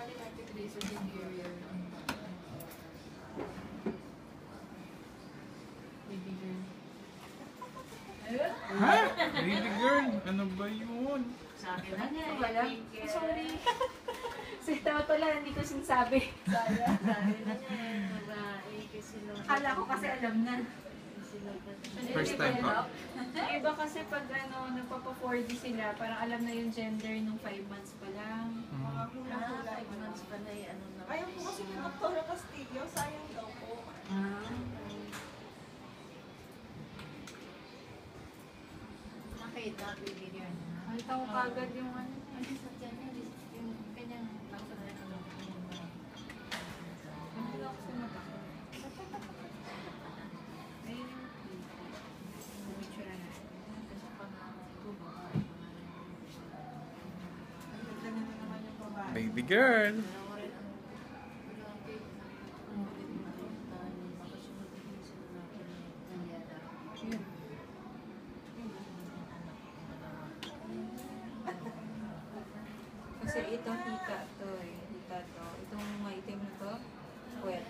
Charlie Electric Laser Interior. Baby girl. Ha? Baby girl? Ano ba yun? Sa akin na nga. Wala. Sorry. Sita pala, hindi ko sinasabi. Sayang, sabi na niya. Babae kasi lang. Akala ko kasi alam na. First time pa. Yung iba kasi pag nagpapa-4D sila, parang alam na yung gender nung 5 months pa lang. Mga hula-hula. 5 months pa na ano na. Ayaw po kasi ni Dr. Castillo, sayang daw po. Nakita, baby girl. Nakita ko kagad yung ano. Ano sa dyan yung kanyang pangsa na ano. Hindi lang kasi matakot. Ayun yung picture na. Kasi pangalan ko ba? Ang ganda na naman yung babae. Baby girl. Dalawa rin ang grabe. Ang ulit na rin tayo. Baka sunod-sunod sila natin ng yada. Yun. Kasi itong hika to eh. Hika to. Itong maitim na to. Wet.